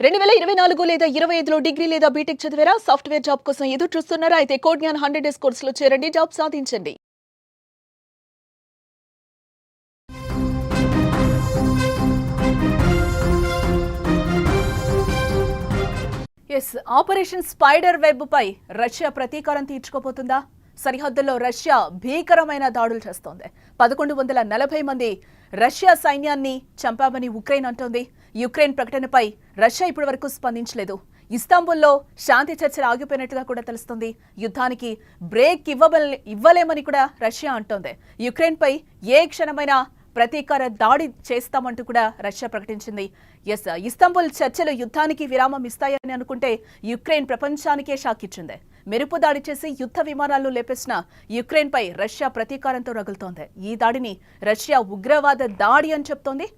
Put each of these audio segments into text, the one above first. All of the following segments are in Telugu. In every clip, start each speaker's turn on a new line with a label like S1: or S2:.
S1: 2024 లేదా 25లో డిగ్రీ లేదా బీటెక్ చదివారా? సాఫ్ట్‌వేర్ జాబ్ కోసం ఎదురు చూస్తున్నారా? అయితే కోడ్ జ్ఞాన్ 100 డేస్ కోర్సులో చేరండి. జాబ్ సాధించండి. ఆపరేషన్ స్పైడర్ వెబ్ పై రష్యా ప్రతీకారం తీర్చుకోబోతుందా? సరిహద్దుల్లో రష్యా భీకరమైన దాడులు చేస్తోంది. 1140 మంది రష్యా సైన్యాన్ని చంపామని ఉక్రెయిన్ అంటోంది. యుక్రెయిన్ ప్రకటనపై రష్యా ఇప్పటివరకు స్పందించలేదు. ఇస్తాంబుల్లో శాంతి చర్చలు ఆగిపోయినట్టుగా కూడా తెలుస్తుంది. యుద్ధానికి బ్రేక్ ఇవ్వలేమని కూడా రష్యా అంటోంది. యుక్రెయిన్పై ఏ క్షణమైనా ప్రతీకార దాడి చేస్తామంటూ కూడా రష్యా ప్రకటించింది. ఇస్తాంబుల్ చర్చలు యుద్ధానికి విరామం ఇస్తాయని అనుకుంటే యుక్రెయిన్ ప్రపంచానికే షాక్ ఇచ్చింది. మెరుపు దాడి చేసి యుద్ధ విమానాలను లేపేసిన యుక్రెయిన్పై రష్యా ప్రతీకారంతో రగులుతోంది. ఈ దాడిని రష్యా ఉగ్రవాద దాడి అని చెప్తోంది.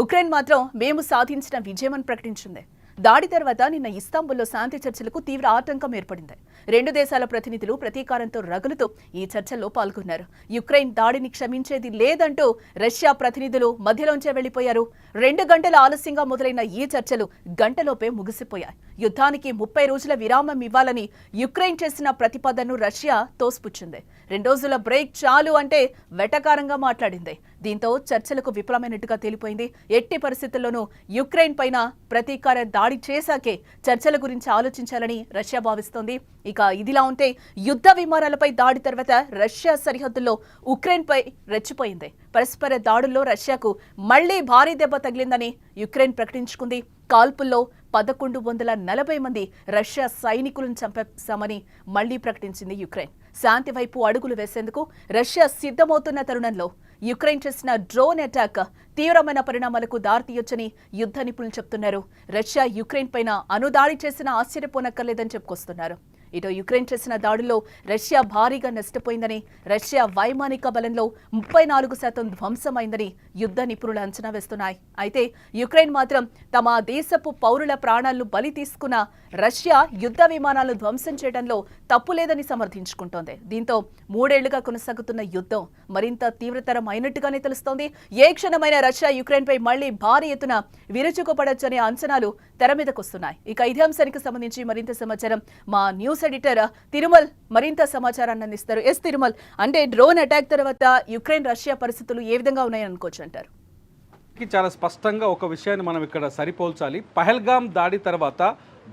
S1: ఉక్రెయిన్ మాత్రం మేము సాధించిన విజయమని ప్రకటించింది. దాడి తర్వాత నిన్న ఇస్తాంబుల్లో శాంతి చర్చలకు తీవ్ర ఆటంకం ఏర్పడింది. రెండు దేశాల ప్రతినిధులు ప్రతీకారంతో రగులుతూ ఈ చర్చల్లో పాల్గొన్నారు. యుక్రెయిన్ దాడిని క్షమించేది లేదంటూ రష్యా ప్రతినిధులు మధ్యలోంచే వెళ్లిపోయారు. 2 గంటల ఆలస్యంగా మొదలైన ఈ చర్చలు గంటలోపే ముగిసిపోయాయి. యుద్ధానికి 30 రోజుల విరామం ఇవ్వాలని యుక్రెయిన్ చేసిన ప్రతిపాదనను రష్యా తోసిపుచ్చింది. 2 రోజుల బ్రేక్ చాలు అంటే వెటకారంగా మాట్లాడింది. దీంతో చర్చలకు విఫలమైనట్టుగా తేలిపోయింది. ఎట్టి పరిస్థితుల్లోనూ యుక్రెయిన్ పైన ప్రతీకార దాడి చేశాకే చర్చల గురించి ఆలోచించాలని రష్యా భావిస్తోంది. ఇక ఇదిలా ఉంటే యుద్ధ విమానాలపై దాడి తర్వాత రష్యా సరిహద్దుల్లో ఉక్రెయిన్పై రెచ్చిపోయింది. పరస్పర దాడుల్లో రష్యాకు మళ్లీ భారీ దెబ్బ తగిలిందని యుక్రెయిన్ ప్రకటించుకుంది. కాల్పుల్లో 1140 మంది రష్యా సైనికులను చంపేశామని మళ్లీ ప్రకటించింది యుక్రెయిన్. శాంతి వైపు అడుగులు వేసేందుకు రష్యా సిద్ధమవుతున్న తరుణంలో యుక్రెయిన్ చేసిన డ్రోన్ అటాక్ తీవ్రమైన పరిణామాలకు దారితీయొచ్చని యుద్ధ నిపుణులు చెప్తున్నారు. రష్యా యుక్రెయిన్ పైన అణుదాడి చేసిన ఆశ్చర్యపోనక్కర్లేదని చెప్పుకొస్తున్నారు. ఇటు యుక్రెయిన్ చేసిన దాడుల్లో రష్యా భారీగా నష్టపోయిందని, రష్యా వైమానిక బలంలో 34% ధ్వంసమైందని యుద్ధ నిపుణులు అంచనా వేస్తున్నాయి. అయితే యుక్రెయిన్ మాత్రం తమ దేశపు పౌరుల ప్రాణాలను బలి తీసుకున్న రష్యా యుద్ధ విమానాలను ధ్వంసం చేయడంలో తప్పులేదని సమర్థించుకుంటోంది. దీంతో 3 ఏళ్లుగా కొనసాగుతున్న యుద్ధం మరింత తీవ్రతరం అయినట్టుగానే తెలుస్తోంది. ఏ క్షణమైన రష్యా యుక్రెయిన్పై మళ్లీ భారీ ఎత్తున విరుచుకుపడొచ్చనే అంచనాలు తెర మీదకొస్తున్నాయి. ఇక ఇదే అంశానికి సంబంధించి మరింత సమాచారం మా న్యూస్ ఎడిటర్ తిరుమల్ మరింత సమాచారాన్ని అందిస్తారు. తిరుమల్, అంటే డ్రోన్ అటాక్ తర్వాత యుక్రెయిన్ రష్యా పరిస్థితులు ఏ విధంగా ఉన్నాయని అనుకోవచ్చు అంటారు?
S2: చాలా స్పష్టంగా ఒక విషయాన్ని మనం ఇక్కడ సరిపోల్చాలి. పహల్గామ్ దాడి తర్వాత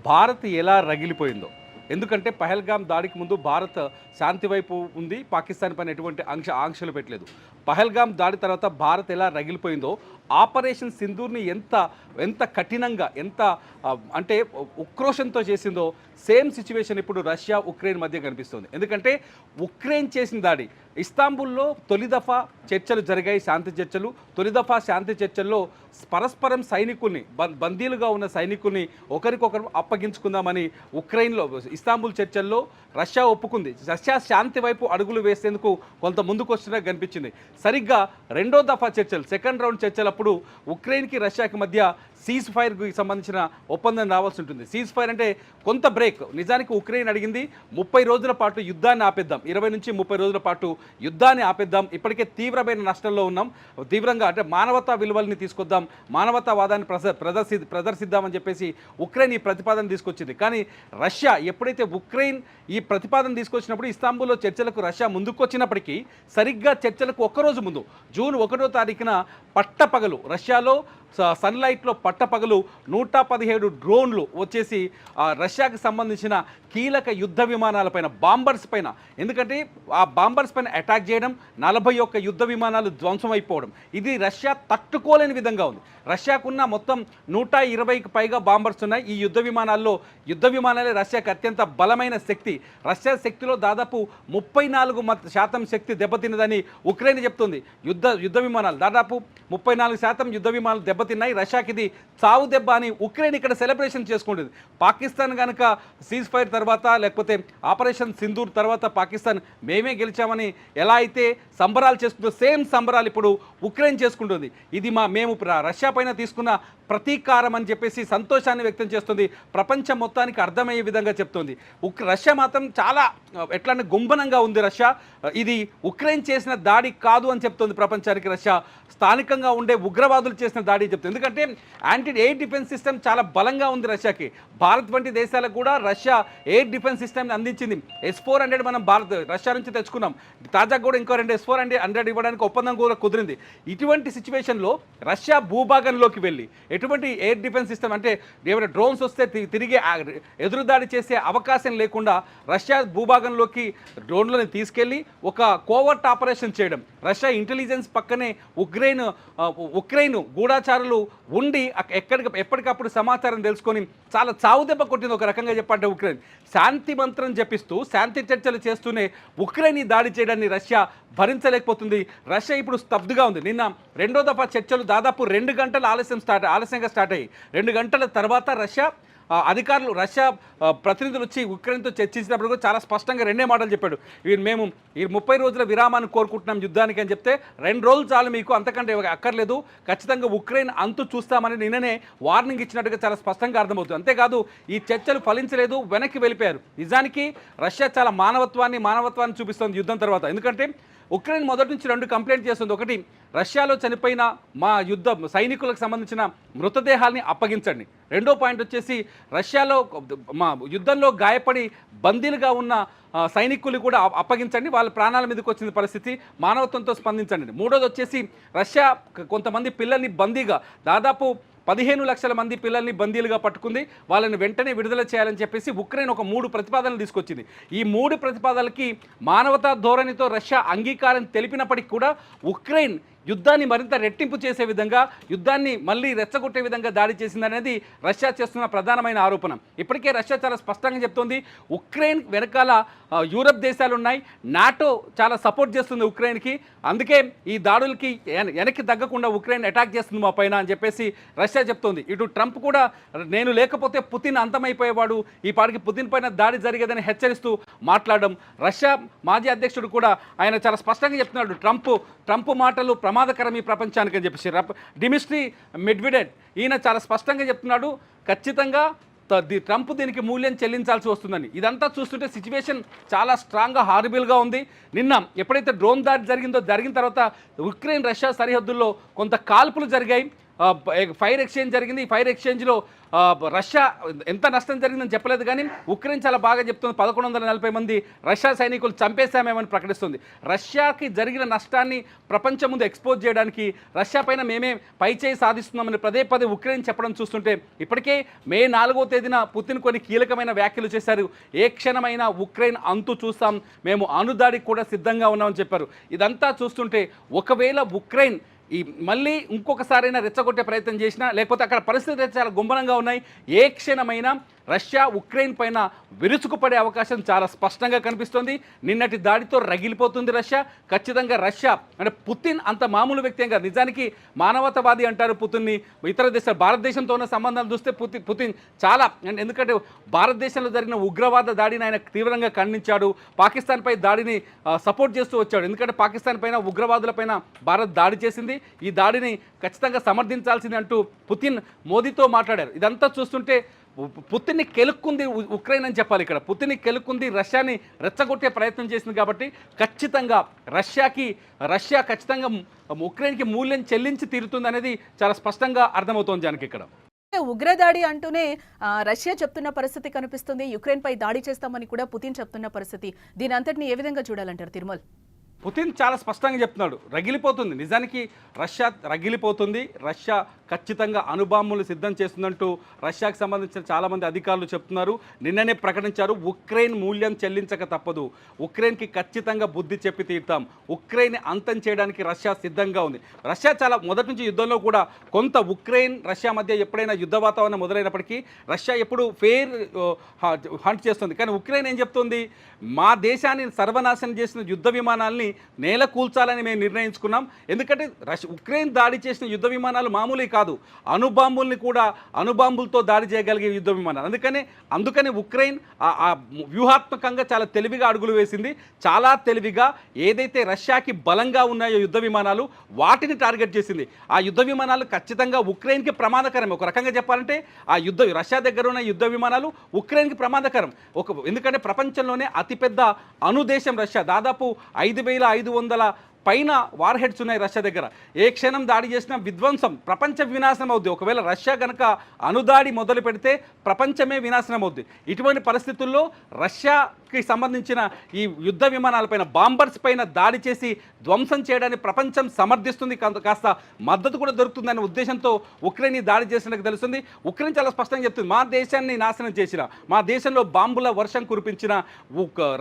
S2: భారత్ ఎలా రగిలిపోయిందో. ఎందుకంటే పహల్గామ్ దాడికి ముందు భారత్ శాంతి వైపు ఉంది, పాకిస్తాన్ పైన ఎటువంటి ఆంక్షలు పెట్టలేదు. పహల్గామ్ దాడి తర్వాత భారత్ ఎలా రగిలిపోయిందో, ఆపరేషన్ సింధూర్ని ఎంత కఠినంగా అంటే ఉక్రోషంతో చేసిందో సేమ్ సిచ్యువేషన్ ఇప్పుడు రష్యా ఉక్రెయిన్ మధ్య కనిపిస్తుంది. ఎందుకంటే ఉక్రెయిన్ చేసిన దాడి ఇస్తాంబుల్లో తొలి దఫా చర్చలు జరిగాయి, శాంతి చర్చలు. తొలి దఫా శాంతి చర్చల్లో పరస్పరం సైనికుల్ని, బందీలుగా ఉన్న సైనికుల్ని ఒకరికొకరు అప్పగించుకుందామని ఉక్రెయిన్లో ఇస్తాంబుల్ చర్చల్లో రష్యా ఒప్పుకుంది. రష్యా శాంతి వైపు అడుగులు వేసేందుకు కొంత ముందుకు వచ్చినట్టు కనిపించింది. సరిగ్గా రెండో దఫా చర్చలు, సెకండ్ రౌండ్ చర్చలప్పుడు ఉక్రెయిన్కి రష్యాకి మధ్య సీజ్ ఫైర్కి సంబంధించిన ఒప్పందం రావాల్సి ఉంటుంది. సీజ్ ఫైర్ అంటే కొంత బ్రేక్. నిజానికి ఉక్రెయిన్ అడిగింది 30 రోజుల పాటు యుద్ధాన్ని ఆపేద్దాం, 20 నుంచి 30 రోజుల పాటు యుద్ధాన్ని ఆపేద్దాం, ఇప్పటికే తీవ్రమైన నష్టంలో ఉన్నాం, తీవ్రంగా అంటే మానవతా విలువల్ని తీసుకొద్దాం, మానవతావాదాన్ని ప్రదర్శిద్దామని చెప్పేసి ఉక్రెయిన్ ఈ ప్రతిపాదన తీసుకొచ్చింది. కానీ రష్యా ఎప్పుడైతే ఉక్రెయిన్ ఈ ప్రతిపాదన తీసుకొచ్చినప్పుడు ఇస్తాంబుల్లో చర్చలకు రష్యా ముందుకు వచ్చినప్పటికీ సరిగ్గా చర్చలకు ఒక్కరోజు ముందు జూన్ 1వ తారీఖున పట్టపగలు రష్యాలో సన్లైట్లో పట్టపగలు 117 డ్రోన్లు వచ్చేసి రష్యాకి సంబంధించిన కీలక యుద్ధ విమానాలపైన, బాంబర్స్ పైన, ఎందుకంటే ఆ బాంబర్స్ పైన అటాక్ చేయడం, 41 యుద్ధ విమానాలు ధ్వంసం అయిపోవడం, ఇది రష్యా తట్టుకోలేని విధంగా ఉంది. రష్యాకున్న మొత్తం 120కి పైగా బాంబర్స్ ఉన్నాయి. ఈ యుద్ధ విమానాలే రష్యాకి అత్యంత బలమైన శక్తి. రష్యా శక్తిలో దాదాపు 34% శక్తి దెబ్బతిన్నదని ఉక్రెయిన్ చెప్తుంది. యుద్ధ విమానాలు దాదాపు 34% యుద్ధ విమానాలు దెబ్బతిన్నాయి. రష్యాకి ఇది చావు దెబ్బ అని ఉక్రెయిన్ ఇక్కడ సెలబ్రేషన్ చేసుకుంటుంది. పాకిస్తాన్ కనుక సీజ్ ఫైర్ తర్వాత, లేకపోతే ఆపరేషన్ సింధూర్ తర్వాత పాకిస్తాన్ మేమే గెలిచామని ఎలా అయితే సంబరాలు చేసుకుంటూ సేమ్ సంబరాలు ఇప్పుడు ఉక్రెయిన్ చేసుకుంటుంది. ఇది మేము రష్యా పైన తీసుకున్న ప్రతీకారం అని చెప్పేసి సంతోషాన్ని వ్యక్తం చేస్తుంది. ప్రపంచం మొత్తానికి అర్థమయ్యే విధంగా చెప్తుంది. రష్యా మాత్రం చాలా ఎట్లా అంటే గుంభనంగా ఉంది. రష్యా ఇది ఉక్రెయిన్ చేసిన దాడి కాదు అని చెప్తుంది ప్రపంచానికి. రష్యా స్థానికంగా ఉండే ఉగ్రవాదులు చేసిన దాడి చెప్తుంది. ఎందుకంటే యాంటీ ఎయిర్ డిఫెన్స్ సిస్టమ్ చాలా బలంగా ఉంది రష్యాకి. భారత్ వంటి దేశాలకు కూడా రష్యా ఎయిర్ డిఫెన్స్ సిస్టమ్ని అందించింది. S-400 మనం రష్యా నుంచి తెచ్చుకున్నాం. తాజాగా కూడా ఇంకో 2 S-400 ఇవ్వడానికి ఒప్పందం కూడా కుదిరింది. ఇటువంటి సిచ్యువేషన్లో రష్యా భూభాగంలోకి వెళ్ళి ఎటువంటి ఎయిర్ డిఫెన్స్ సిస్టమ్ అంటే ఏమైనా డ్రోన్స్ వస్తే తిరిగి ఎదురుదాడి చేసే అవకాశం లేకుండా రష్యా భూభాగంలోకి డ్రోన్లను తీసుకెళ్లి ఒక కోవర్ట్ ఆపరేషన్ చేయడం. రష్యా ఇంటెలిజెన్స్ పక్కనే ఉక్రెయిన్ గూఢాచారులు ఉండి ఎప్పటికప్పుడు సమాచారం తెలుసుకొని చాలా చావుదెబ్బ కొట్టింది ఒక రకంగా చెప్పంటే ఉక్రెయిన్. శాంతి మంత్రం జపిస్తూ శాంతి చర్చలు చేస్తూనే ఉక్రెయిన్ దాడి చేయడాన్ని రష్యా భరించలేకపోతుంది. రష్యా ఇప్పుడు స్తబ్దుగా ఉంది. నిన్న రెండో దఫా చర్చలు దాదాపు 2 గంటల ఆలస్యంగా స్టార్ట్ అయ్యి 2 గంటల తర్వాత అధికారులు రష్యా ప్రతినిధులు వచ్చి ఉక్రెయిన్తో చర్చించినప్పుడు కూడా చాలా స్పష్టంగా 2 మాటలు చెప్పాడు. మేము ఈ 30 రోజుల విరామాన్ని కోరుకుంటున్నాం యుద్ధానికి అని చెప్తే 2 రోజులు చాలు మీకు, అంతకంటే అక్కర్లేదు, ఖచ్చితంగా ఉక్రెయిన్ అంతు చూస్తామని నిన్ననే వార్నింగ్ ఇచ్చినట్టుగా చాలా స్పష్టంగా అర్థమవుతుంది. అంతేకాదు ఈ చర్చలు ఫలించలేదు, వెనక్కి వెళ్ళిపోయారు. నిజానికి రష్యా చాలా మానవత్వాన్ని చూపిస్తుంది యుద్ధం తర్వాత. ఎందుకంటే ఉక్రెయిన్ మొదటి నుంచి 2 కంప్లైంట్ చేస్తుంది. ఒకటి, రష్యాలో చనిపోయిన మా సైనికులకు సంబంధించిన మృతదేహాల్ని అప్పగించండి. రెండో పాయింట్ వచ్చేసి రష్యాలో మా యుద్ధంలో గాయపడి బందీలుగా ఉన్న సైనికులు కూడా అప్పగించండి, వాళ్ళ ప్రాణాల మీదకి వచ్చిన పరిస్థితి, మానవత్వంతో స్పందించండి. మూడోది వచ్చేసి రష్యా కొంతమంది పిల్లల్ని బందీగా దాదాపు 15 లక్షల మంది పిల్లల్ని బందీలుగా పట్టుకుంది, వాళ్ళని వెంటనే విడుదల చేయాలని చెప్పేసి ఉక్రెయిన్ ఒక 3 ప్రతిపాదనలు తీసుకొచ్చింది. ఈ 3 ప్రతిపాదనలకి మానవతా ధోరణితో రష్యా అంగీకారం తెలిపినప్పటికీ కూడా ఉక్రెయిన్ యుద్ధాన్ని మరింత రెట్టింపు చేసే విధంగా, యుద్ధాన్ని మళ్ళీ రెచ్చగొట్టే విధంగా దాడి చేసిందనేది రష్యా చేస్తున్న ప్రధానమైన ఆరోపణ. ఇప్పటికే రష్యా చాలా స్పష్టంగా చెప్తోంది, ఉక్రెయిన్ వెనకాల యూరప్ దేశాలు ఉన్నాయి, నాటో చాలా సపోర్ట్ చేస్తుంది ఉక్రెయిన్కి, అందుకే ఈ దాడులకి వెనక్కి తగ్గకుండా ఉక్రెయిన్ అటాక్ చేస్తుంది మా పైన అని చెప్పేసి రష్యా చెప్తోంది. ఇటు ట్రంప్ కూడా నేను లేకపోతే పుతిన్ అంతమైపోయేవాడు, ఈ పాటికి పుతిన్ పైన దాడి జరిగేదని హెచ్చరిస్తూ మాట్లాడడం. రష్యా మాజీ అధ్యక్షుడు కూడా ఆయన చాలా స్పష్టంగా చెప్తున్నాడు, ట్రంప్ మాటలు ప్రమాదకరం ఈ ప్రపంచానికి అని చెప్పేసి. డిమిట్రీ మెడ్వెడెవ్ ఈయన చాలా స్పష్టంగా చెప్తున్నాడు, ఖచ్చితంగా ట్రంప్ దీనికి మూల్యం చెల్లించాల్సి వస్తుందని. ఇదంతా చూస్తుంటే సిచ్యువేషన్ చాలా స్ట్రాంగ్గా హారిబుల్గా ఉంది. నిన్న ఎప్పుడైతే డ్రోన్ దాడి జరిగిన తర్వాత ఉక్రెయిన్ రష్యా సరిహద్దుల్లో కొంత కాల్పులు జరిగాయి, ఫైర్ ఎక్స్చేంజ్ జరిగింది. ఈ ఫైర్ ఎక్స్చేంజ్లో రష్యా ఎంత నష్టం జరిగిందని చెప్పలేదు, కానీ ఉక్రెయిన్ చాలా బాగా చెప్తుంది, 1140 మంది రష్యా సైనికులు చంపేశామేమని ప్రకటిస్తుంది. రష్యాకి జరిగిన నష్టాన్ని ప్రపంచం ముందు ఎక్స్పోజ్ చేయడానికి రష్యా పైన మేమే పైచేయి సాధిస్తున్నామని పదే ఉక్రెయిన్ చెప్పడం చూస్తుంటే, ఇప్పటికే మే 4వ తేదీన పుతిన్ కొన్ని కీలకమైన వ్యాఖ్యలు చేశారు. ఏ క్షణమైనా ఉక్రెయిన్ అంతు చూస్తాం, మేము అణుదాడికి కూడా సిద్ధంగా ఉన్నామని చెప్పారు. ఇదంతా చూస్తుంటే ఒకవేళ ఉక్రెయిన్ మళ్ళీ ఇంకొకసారైనా రెచ్చగొట్టే ప్రయత్నం చేసినా, లేకపోతే అక్కడ పరిస్థితులు చాలా గుంభనంగా ఉన్నాయి, ఏ క్షణమైనా రష్యా ఉక్రెయిన్ పైన విరుచుకుపడే అవకాశం చాలా స్పష్టంగా కనిపిస్తోంది. నిన్నటి దాడితో రగిలిపోతుంది రష్యా. ఖచ్చితంగా రష్యా అంటే పుతిన్ అంత మామూలు వ్యక్తి కాదు. నిజానికి మానవతావాది అంటారు పుతిన్ని. ఇతర దేశాలు భారతదేశంతో ఉన్న సంబంధాలు చూస్తే పుతిన్ చాలా, ఎందుకంటే భారతదేశంలో జరిగిన ఉగ్రవాద దాడిని ఆయన తీవ్రంగా ఖండించాడు, పాకిస్తాన్పై దాడిని సపోర్ట్ చేస్తూ వచ్చాడు. ఎందుకంటే పాకిస్తాన్ పైన ఉగ్రవాదులపైన భారత్ దాడి చేసింది, ఈ దాడిని ఖచ్చితంగా సమర్థించాల్సింది అంటూ పుతిన్ మోదీతో మాట్లాడారు. ఇదంతా చూస్తుంటే పుతిన్ని కెలుక్కుంది ఉక్రెయిన్ అని చెప్పాలి. ఇక్కడ పుతిన్ని కెలుక్కుంది, రష్యాని రెచ్చగొట్టే ప్రయత్నం చేసింది. కాబట్టి ఖచ్చితంగా రష్యా ఖచ్చితంగా ఉక్రెయిన్కి మూల్యం చెల్లించి తీరుతుంది అనేది చాలా స్పష్టంగా అర్థమవుతోంది జానకి. ఇక్కడ
S1: ఉగ్రదాడి అంటూనే రష్యా చెప్తున్న పరిస్థితి కనిపిస్తుంది, యుక్రెయిన్ పై దాడి చేస్తామని కూడా పుతిన్ చెప్తున్న పరిస్థితి. దీని అంతటిని ఏ విధంగా చూడాలంటారు తిరుమల్?
S2: పుతిన్ చాలా స్పష్టంగా చెప్తున్నాడు, రగిలిపోతుంది. నిజానికి రష్యా రగిలిపోతుంది, రష్యా ఖచ్చితంగా అణుబాంబులు సిద్ధం చేస్తుందంటూ రష్యాకు సంబంధించిన చాలామంది అధికారులు చెప్తున్నారు. నిన్ననే ప్రకటించారు, ఉక్రెయిన్ మూల్యం చెల్లించక తప్పదు, ఉక్రెయిన్కి ఖచ్చితంగా బుద్ధి చెప్పి తీరుతాం, ఉక్రెయిన్ అంతం చేయడానికి రష్యా సిద్ధంగా ఉంది. రష్యా చాలా మొదటి నుంచి యుద్ధంలో కూడా కొంత ఉక్రెయిన్ రష్యా మధ్య ఎప్పుడైనా యుద్ధ వాతావరణం మొదలైనప్పటికీ రష్యా ఎప్పుడు ఫెయిర్ హంట్ చేస్తుంది. కానీ ఉక్రెయిన్ ఏం చెప్తుంది, మా దేశాన్ని సర్వనాశనం చేసిన యుద్ధ విమానాల్ని నేల కూల్చాలని మేము నిర్ణయించుకున్నాం. ఎందుకంటే ఉక్రెయిన్ దాడి చేసిన యుద్ధ విమానాలు మామూలు కాదు, అణుబాంబుల్ని కూడా అణుబాంబులతో దాడి చేయగలిగే యుద్ధ విమానాలు. అందుకని ఉక్రెయిన్ ఆ వ్యూహాత్మకంగా చాలా తెలివిగా అడుగులు వేసింది. చాలా తెలివిగా ఏదైతే రష్యాకి బలంగా ఉన్నాయో యుద్ధ విమానాలు వాటిని టార్గెట్ చేసింది. ఆ యుద్ధ విమానాలు ఖచ్చితంగా ఉక్రెయిన్కి ప్రమాదకరం. ఒక రకంగా చెప్పాలంటే రష్యా దగ్గర ఉన్న యుద్ధ విమానాలు ఉక్రెయిన్కి ప్రమాదకరం. ఎందుకంటే ప్రపంచంలోనే అతిపెద్ద అణుదేశం రష్యా. దాదాపు 5,500 పైన వార్ హెడ్స్ ఉన్నాయి రష్యా దగ్గర. ఏ క్షణం దాడి చేసినా విధ్వంసం, ప్రపంచ వినాశనం అవుద్ది. ఒకవేళ రష్యా కనుక అణుదాడి మొదలు పెడితే ప్రపంచమే వినాశనం అవుద్ది. ఇటువంటి పరిస్థితుల్లో రష్యాకి సంబంధించిన ఈ యుద్ధ విమానాలపైన, బాంబర్స్ పైన దాడి చేసి ధ్వంసం చేయడానికి ప్రపంచం సమర్థిస్తుంది. కాస్త మద్దతు కూడా దొరుకుతుందనే ఉద్దేశంతో ఉక్రెయిన్ దాడి చేసినట్టు తెలుస్తుంది. ఉక్రెయిన్ చాలా స్పష్టంగా చెప్తుంది, మా దేశాన్ని నాశనం చేసిన, మా దేశంలో బాంబుల వర్షం కురిపించిన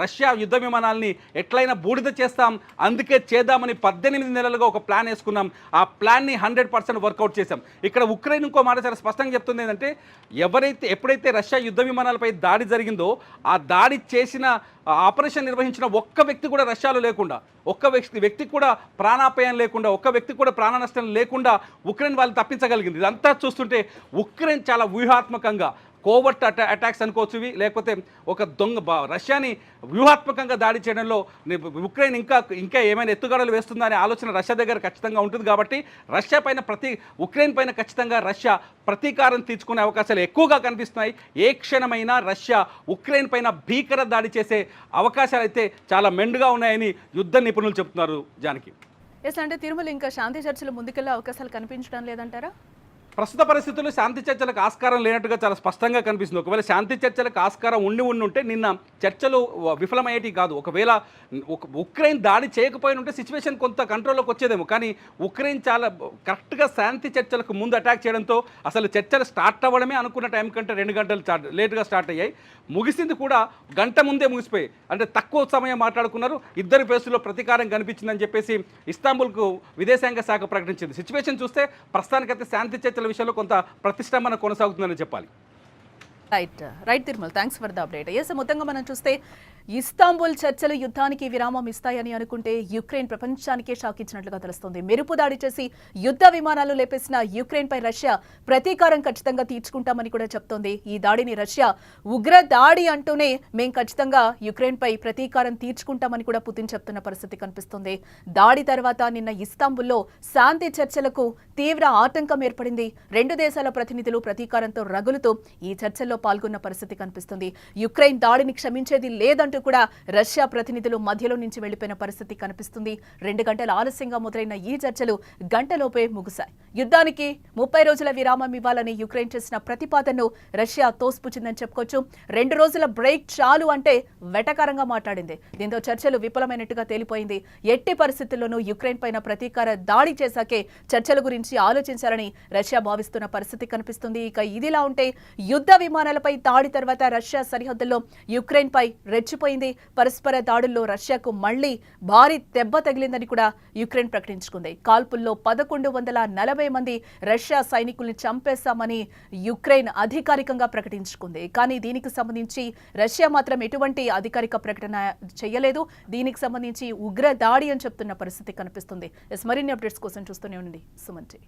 S2: రష్యా యుద్ధ విమానాల్ని ఎట్లయినా బూడిద చేస్తాం, అందుకే చేద్దామని 18 నెలలుగా ఒక ప్లాన్ వేసుకున్నాం. ఆ ప్లాన్ని 100% వర్కౌట్ చేశాం. ఇక్కడ ఉక్రెయిన్ ఇంకో మాట చాలా స్పష్టంగా చెప్తుంది ఏంటంటే, ఎప్పుడైతే రష్యా యుద్ధ విమానాలపై దాడి జరిగిందో, ఆ దాడి చేసిన ఆపరేషన్ నిర్వహించిన ఒక్క వ్యక్తి కూడా రష్యాలో లేకుండా, ఒక్క వ్యక్తికి కూడా ప్రాణాపాయం లేకుండా, ఒక్క వ్యక్తికి కూడా ప్రాణ నష్టం లేకుండా ఉక్రెయిన్ వాళ్ళు తప్పించగలిగింది. ఇదంతా చూస్తుంటే ఉక్రెయిన్ చాలా వ్యూహాత్మకంగా కోవర్ట్ అటాక్స్ అనుకోవచ్చు, లేకపోతే ఒక రష్యాని వ్యూహాత్మకంగా దాడి చేయడంలో ఉక్రెయిన్ ఇంకా ఏమైనా ఎత్తుగడలు వేస్తుందా అనే ఆలోచన రష్యా దగ్గర ఖచ్చితంగా ఉంటుంది. కాబట్టి ఉక్రెయిన్ పైన ఖచ్చితంగా రష్యా ప్రతీకారం తీర్చుకునే అవకాశాలు ఎక్కువగా కనిపిస్తున్నాయి. ఏ క్షణమైనా రష్యా ఉక్రెయిన్ పైన భీకర దాడి చేసే అవకాశాలు అయితే చాలా మెండుగా ఉన్నాయని యుద్ధ నిపుణులు చెప్తున్నారు. జానకి,
S1: ఎస్ అంటే తిరుమల ఇంకా శాంతి చర్చలు ముందుకెళ్లే అవకాశాలు కనిపించడం లేదంటారా?
S2: ప్రస్తుత పరిస్థితుల్లో శాంతి చర్చలకు ఆస్కారం లేనట్టుగా చాలా స్పష్టంగా కనిపిస్తుంది. ఒకవేళ శాంతి చర్చలకు ఆస్కారం ఉంటే నిన్న చర్చలు విఫలమయ్యేటి కాదు. ఒకవేళ ఉక్రెయిన్ దాడి చేయకపోయిన ఉంటే సిచ్యువేషన్ కొంత కంట్రోల్లోకి వచ్చేదేమో. కానీ ఉక్రెయిన్ చాలా కరెక్ట్గా శాంతి చర్చలకు ముందు అటాక్ చేయడంతో అసలు చర్చలు స్టార్ట్ అవ్వడమే అనుకున్న టైం కంటే 2 గంటలు లేటుగా స్టార్ట్ అయ్యాయి. ముగిసింది కూడా గంట ముందే ముగిసిపోయి, అంటే తక్కువ సమయం మాట్లాడుకున్నారు. ఇద్దరి ఫేసులో ప్రతీకారం కనిపించిందని చెప్పేసి ఇస్తాంబుల్కు విదేశాంగ శాఖ ప్రకటించింది. సిచ్యువేషన్ చూస్తే ప్రస్తుతానికైతే శాంతి చర్చల విషయంలో కొంత ప్రతిష్టంభన కొనసాగుతుందని చెప్పాలి.
S1: Right Tirumala, thanks for the update. Yes, మొత్తంగా మనం చూస్తే ఇస్తాంబుల్ చర్చలు యుద్ధానికి విరామం ఇస్తాయని అనుకుంటే యుక్రెయిన్ ప్రపంచానికే షాక్ ఇచ్చినట్లుగా తెలుస్తోంది. మెరుపు దాడి చేసి యుద్ధ విమానాలు లేపేసిన యుక్రెయిన్ పై రష్యా ప్రతీకారం ఖచ్చితంగా తీర్చుకుంటామని కూడా చెప్తోంది. ఈ దాడిని రష్యా ఉగ్ర దాడి అంటూనే మేం ఖచ్చితంగా యుక్రెయిన్ పై ప్రతీకారం తీర్చుకుంటామని కూడా పుతిన్ చెప్తున్న పరిస్థితి కనిపిస్తుంది. దాడి తర్వాత నిన్న ఇస్తాంబుల్లో శాంతి చర్చలకు తీవ్ర ఆటంకం ఏర్పడింది. 2 దేశాల ప్రతినిధులు ప్రతీకారంతో రగులుతూ ఈ చర్చల్లో పాల్గొన్న పరిస్థితి కనిపిస్తుంది. యుక్రెయిన్ దాడిని క్షమించేది లేదంటూ కూడా రష్యా ప్రతినిధులు మధ్యలో నుంచి వెళ్లిపోయిన పరిస్థితి కనిపిస్తుంది. 2 గంటల ఆలస్యంగా మొదలైన ఈ చర్చలు గంటలోపే ముగిశాయి. యుద్ధానికి 30 రోజుల విరామం ఇవ్వాలని యుక్రెయిన్ చేసిన ప్రతిపాదనను రష్యా తోసిపుచ్చిందని చెప్పుకోవచ్చు. 2 రోజుల బ్రేక్ చాలు అంటే వెటకారంగా మాట్లాడింది. దీంతో చర్చలు విఫలమైనట్టుగా తేలిపోయింది. ఎట్టి పరిస్థితుల్లోనూ యుక్రెయిన్ పైన ప్రతీకార దాడి చేశాకే చర్చల గురించి ఆలోచించాలని రష్యా భావిస్తున్న పరిస్థితి కనిపిస్తుంది. ఇక ఇదిలా ఉంటే యుద్ధ విమానాలపై దాడి తర్వాత రష్యా సరిహద్దుల్లో యుక్రెయిన్ పై రెచ్చిపోయింది. పరస్పర దాడుల్లో రష్యాకు మళ్లీ భారీ దెబ్బ తగిలిందని కూడా యుక్రెయిన్ ప్రకటించుకుంది. కాల్పుల్లో 1140 మంది రష్యా సైనికుల్ని చంపేశామని యుక్రెయిన్ అధికారికంగా ప్రకటించుకుంది. కానీ దీనికి సంబంధించి రష్యా మాత్రం ఎటువంటి అధికారిక ప్రకటన చేయలేదు. దీనికి సంబంధించి ఉగ్ర దాడి అని చెప్తున్న పరిస్థితి కనిపిస్తుంది. మరిన్ని అప్డేట్స్ కోసం చూస్తూనే ఉండండి సుమన్ టీవీ.